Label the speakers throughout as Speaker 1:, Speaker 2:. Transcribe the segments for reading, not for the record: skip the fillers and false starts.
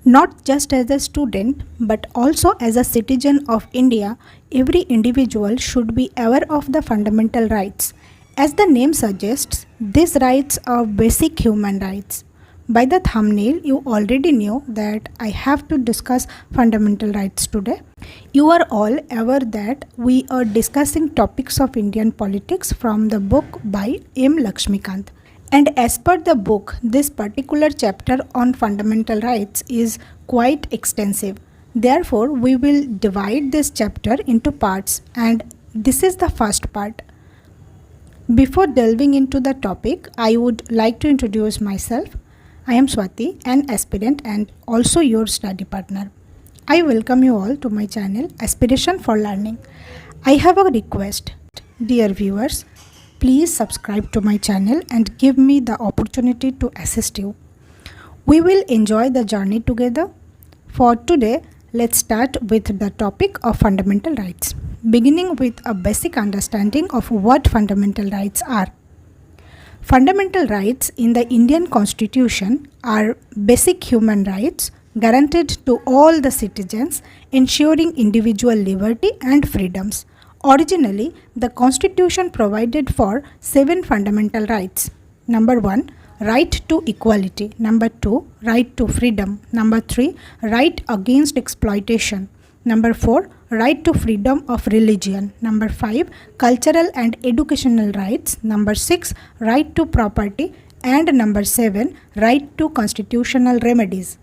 Speaker 1: Not just as a student, but also as a citizen of India, every individual should be aware of the fundamental rights. As the name suggests, these rights are basic human rights. By the thumbnail, you already knew that I have to discuss fundamental rights today. You are all aware that we are discussing topics of Indian politics from the book by M. Laxmikant. And as per the book, this particular chapter on fundamental rights is quite extensive. Therefore, we will divide this chapter into parts, and this is the first part. Before delving into the topic, I would like to introduce myself. I am Swati, an aspirant and also your study partner. I welcome you all to my channel Aspiration for Learning. I have a request. Dear viewers, please subscribe to my channel and give me the opportunity to assist you. We will enjoy the journey together. For today, let's start with the topic of fundamental rights, beginning with a basic understanding of what fundamental rights are. Fundamental rights in the Indian Constitution are basic human rights guaranteed to all the citizens, ensuring individual liberty and freedoms. Originally, the Constitution provided for 7 fundamental rights. Number 1, right to equality. Number 2, right to freedom. Number 3, right against exploitation. Number 4, right to freedom of religion. Number 5, cultural and educational rights. Number 6, right to property. And number 7, right to constitutional remedies.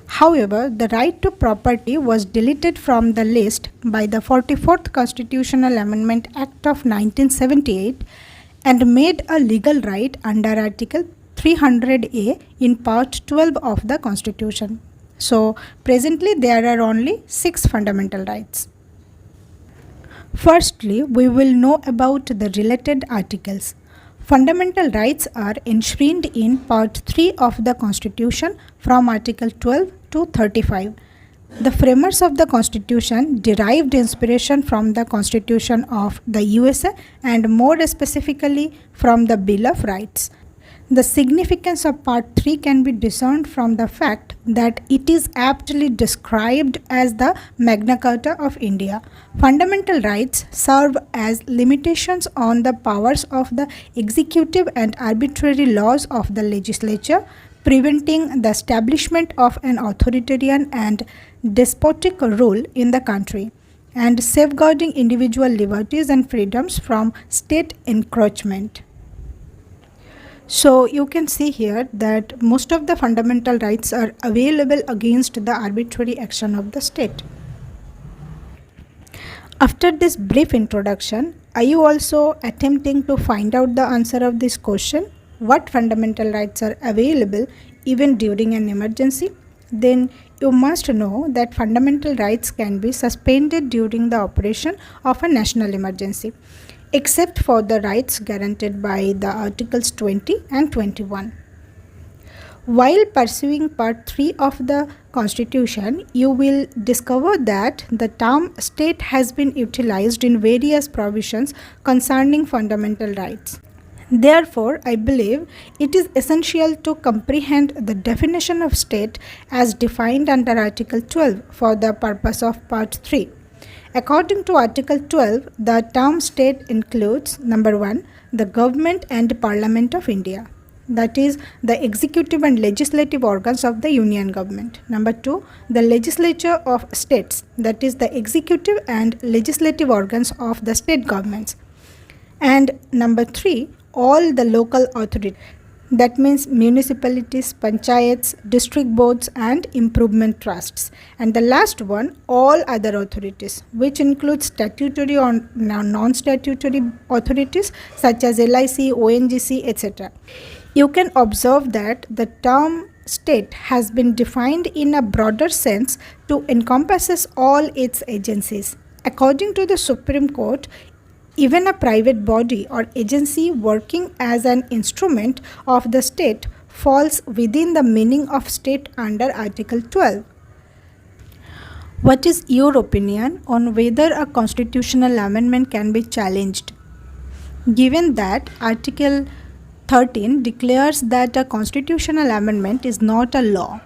Speaker 1: However, the right to property was deleted from the list by the 44th Constitutional Amendment Act of 1978 and made a legal right under Article 300A in Part 12 of the Constitution. So, presently there are only 6 fundamental rights. Firstly, we will know about the related articles. Fundamental rights are enshrined in Part 3 of the Constitution from Article 12 to 35. The framers of the Constitution derived inspiration from the Constitution of the USA and more specifically from the Bill of Rights. The significance of Part 3 can be discerned from the fact that it is aptly described as the Magna Carta of India. Fundamental rights serve as limitations on the powers of the executive and arbitrary laws of the legislature, preventing the establishment of an authoritarian and despotic rule in the country, and safeguarding individual liberties and freedoms from state encroachment. So you can see here that most of the fundamental rights are available against the arbitrary action of the state. After this brief introduction, are you also attempting to find out the answer of this question? What fundamental rights are available even during an emergency? Then you must know that fundamental rights can be suspended during the operation of a national emergency, except for the rights guaranteed by the Articles 20 and 21. While pursuing Part 3 of the Constitution, you will discover that the term state has been utilized in various provisions concerning fundamental rights. Therefore, I believe it is essential to comprehend the definition of state as defined under Article 12 for the purpose of Part 3. According to Article 12, the term state includes number 1, the government and Parliament of India, that is, the executive and legislative organs of the Union government. Number 2, the legislature of states, that is, the executive and legislative organs of the state governments. And number 3, all the local authorities, that means municipalities, panchayats, district boards and improvement trusts. And the last one, all other authorities, which includes statutory or non-statutory authorities such as LIC, ONGC, etc. You can observe that the term state has been defined in a broader sense to encompasses all its agencies. According to the Supreme Court, even a private body or agency working as an instrument of the state falls within the meaning of state under Article 12. What is your opinion on whether a constitutional amendment can be challenged? Given that Article 13 declares that a constitutional amendment is not a law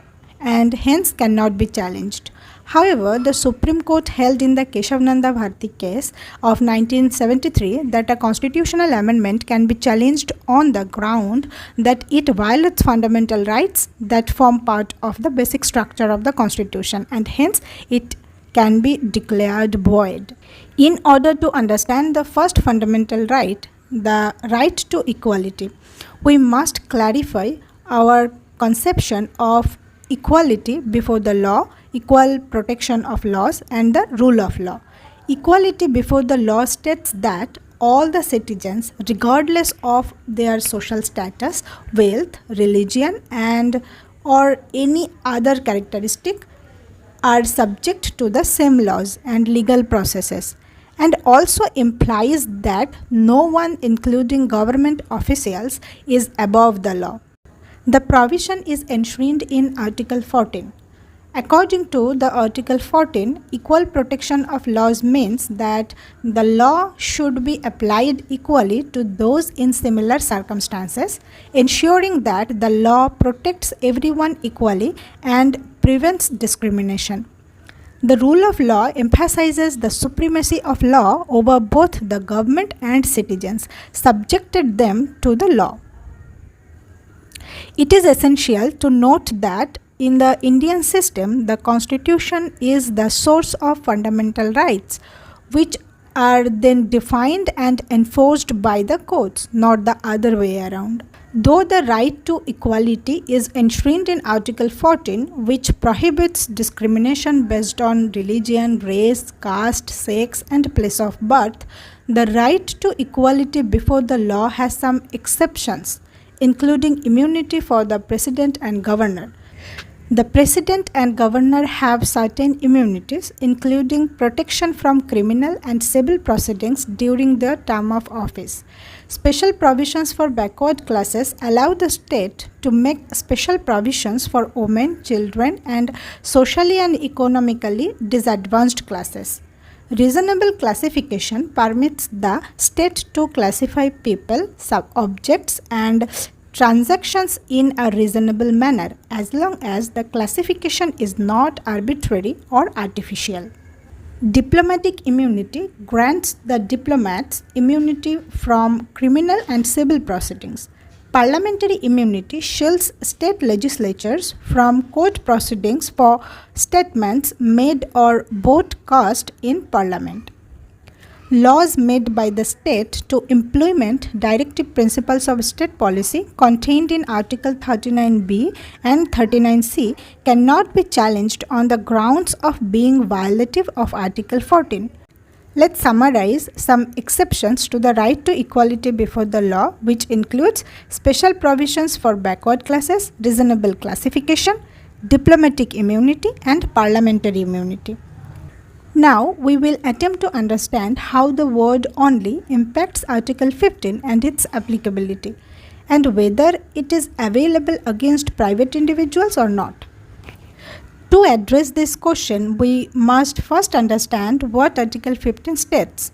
Speaker 1: and hence cannot be challenged. However, the Supreme Court held in the Keshavananda Bharati case of 1973 that a constitutional amendment can be challenged on the ground that it violates fundamental rights that form part of the basic structure of the Constitution, and hence it can be declared void. In order to understand the first fundamental right, the right to equality, we must clarify our conception of equality before the law, equal protection of laws, and the rule of law. Equality before the law states that all the citizens, regardless of their social status, wealth, religion, and or any other characteristic, are subject to the same laws and legal processes, and also implies that no one, including government officials, is above the law. The provision is enshrined in Article 14. According to the Article 14, equal protection of laws means that the law should be applied equally to those in similar circumstances, ensuring that the law protects everyone equally and prevents discrimination. The rule of law emphasizes the supremacy of law over both the government and citizens, subjected them to the law. It is essential to note that in the Indian system, the Constitution is the source of fundamental rights, which are then defined and enforced by the courts, not the other way around. Though the right to equality is enshrined in Article 14, which prohibits discrimination based on religion, race, caste, sex, and place of birth, the right to equality before the law has some exceptions, including immunity for the President and Governor. The President and Governor have certain immunities, including protection from criminal and civil proceedings during their term of office. Special provisions for backward classes allow the state to make special provisions for women, children, and socially and economically disadvantaged classes. Reasonable classification permits the state to classify people, sub-objects, and transactions in a reasonable manner, as long as the classification is not arbitrary or artificial. Diplomatic immunity grants the diplomats immunity from criminal and civil proceedings. Parliamentary immunity shields state legislatures from court proceedings for statements made or vote cast in Parliament. Laws made by the state to implement directive principles of state policy contained in Article 39B and 39C cannot be challenged on the grounds of being violative of Article 14. Let's summarize some exceptions to the right to equality before the law, which includes special provisions for backward classes, reasonable classification, diplomatic immunity, and parliamentary immunity. Now, we will attempt to understand how the word only impacts Article 15 and its applicability, and whether it is available against private individuals or not. To address this question, we must first understand what Article 15 states.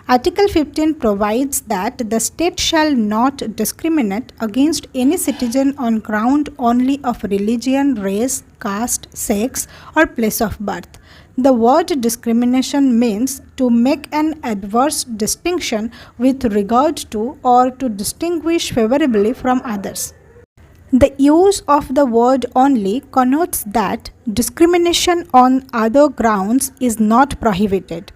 Speaker 1: Article 15 provides that the state shall not discriminate against any citizen on ground only of religion, race, caste, sex, or place of birth. The word discrimination means to make an adverse distinction with regard to or to distinguish favorably from others. The use of the word only connotes that discrimination on other grounds is not prohibited.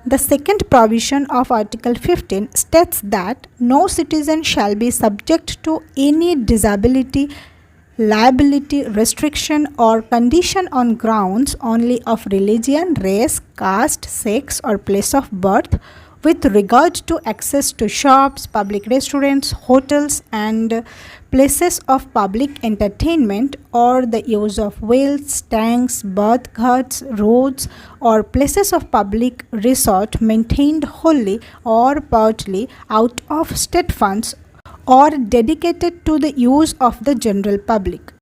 Speaker 1: The second provision of Article 15 states that no citizen shall be subject to any disability, liability, restriction, or condition on grounds only of religion, race, caste, sex, or place of birth with regard to access to shops, public restaurants, hotels, and places of public entertainment, or the use of wells, tanks, bath ghats, roads, or places of public resort maintained wholly or partly out of state funds or dedicated to the use of the general public.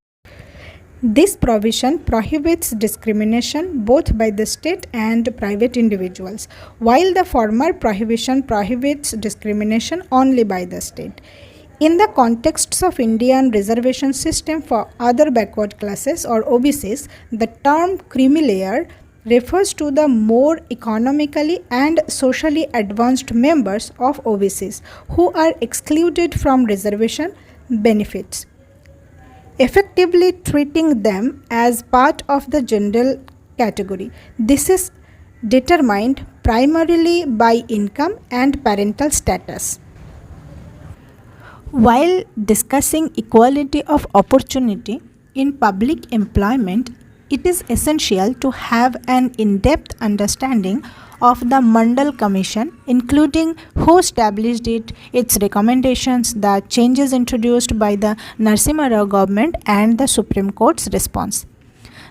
Speaker 1: This provision prohibits discrimination both by the state and private individuals, while the former prohibition prohibits discrimination only by the state. In the contexts of Indian reservation system for other backward classes or OBCs, the term creamy layer refers to the more economically and socially advanced members of OBCs who are excluded from reservation benefits, effectively treating them as part of the general category. This is determined primarily by income and parental status. While discussing equality of opportunity in public employment, it is essential to have an in-depth understanding of the Mandal Commission, including who established it, its recommendations, the changes introduced by the Narasimha Rao government, and the Supreme Court's response.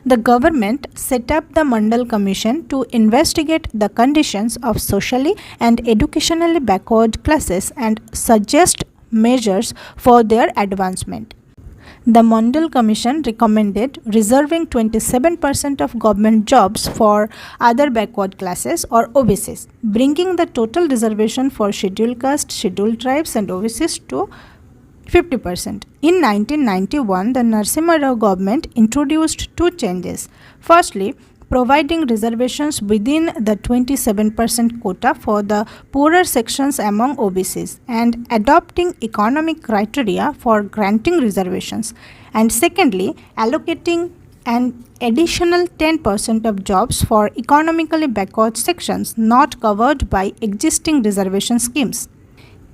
Speaker 1: The government set up the Mandal Commission to investigate the conditions of socially and educationally backward classes and suggest measures for their advancement. The Mandal Commission recommended reserving 27% of government jobs for other backward classes or OBCs, bringing the total reservation for scheduled caste, scheduled tribes and OBCs to 50%. In 1991, the Narasimha Rao government introduced two changes. Firstly, providing reservations within the 27% quota for the poorer sections among OBCs and adopting economic criteria for granting reservations. And secondly, allocating an additional 10% of jobs for economically backward sections not covered by existing reservation schemes.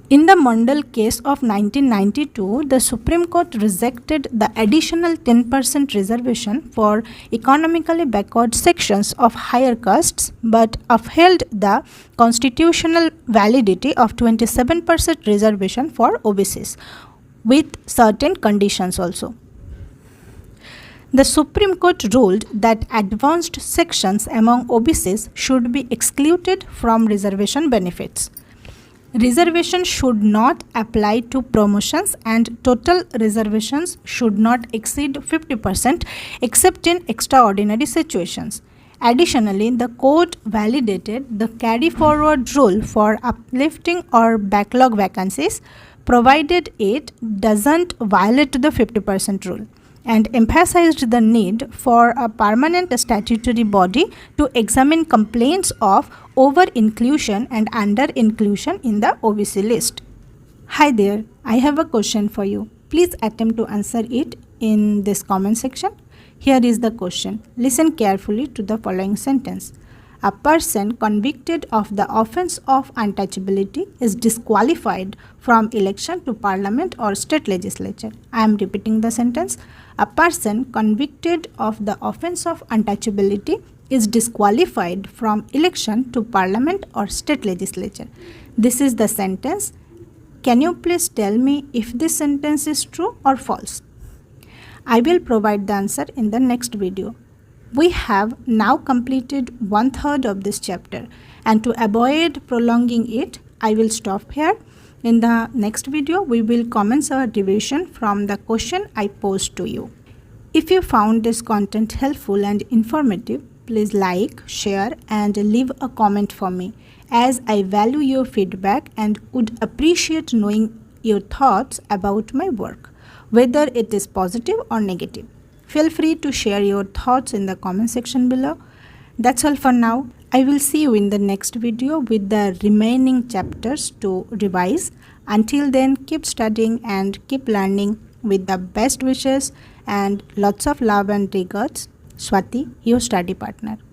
Speaker 1: In the Mandal case of 1992, the Supreme Court rejected the additional 10% reservation for economically backward sections of higher castes but upheld the constitutional validity of 27% reservation for OBCs with certain conditions also. The Supreme Court ruled that advanced sections among OBCs should be excluded from reservation benefits. Reservation should not apply to promotions and total reservations should not exceed 50% except in extraordinary situations. Additionally, the court validated the carry forward rule for uplifting or backlog vacancies provided it doesn't violate the 50% rule, and emphasized the need for a permanent statutory body to examine complaints of over-inclusion and under-inclusion in the OBC list. Hi there, I have a question for you. Please attempt to answer it in this comment section. Here is the question. Listen carefully to the following sentence. A person convicted of the offence of untouchability is disqualified from election to parliament or state legislature. I am repeating the sentence. A person convicted of the offence of untouchability is disqualified from election to parliament or state legislature. This is the sentence. Can you please tell me if this sentence is true or false? I will provide the answer in the next video. We have now completed 1/3 of this chapter, and to avoid prolonging it, I will stop here. In the next video, we will commence our revision from the question I posed to you. If you found this content helpful and informative, please like, share and leave a comment for me, as I value your feedback and would appreciate knowing your thoughts about my work, whether it is positive or negative. Feel free to share your thoughts in the comment section below. That's all for now. I will see you in the next video with the remaining chapters to revise. Until then, keep studying and keep learning with the best wishes and lots of love and regards. Swati, your study partner.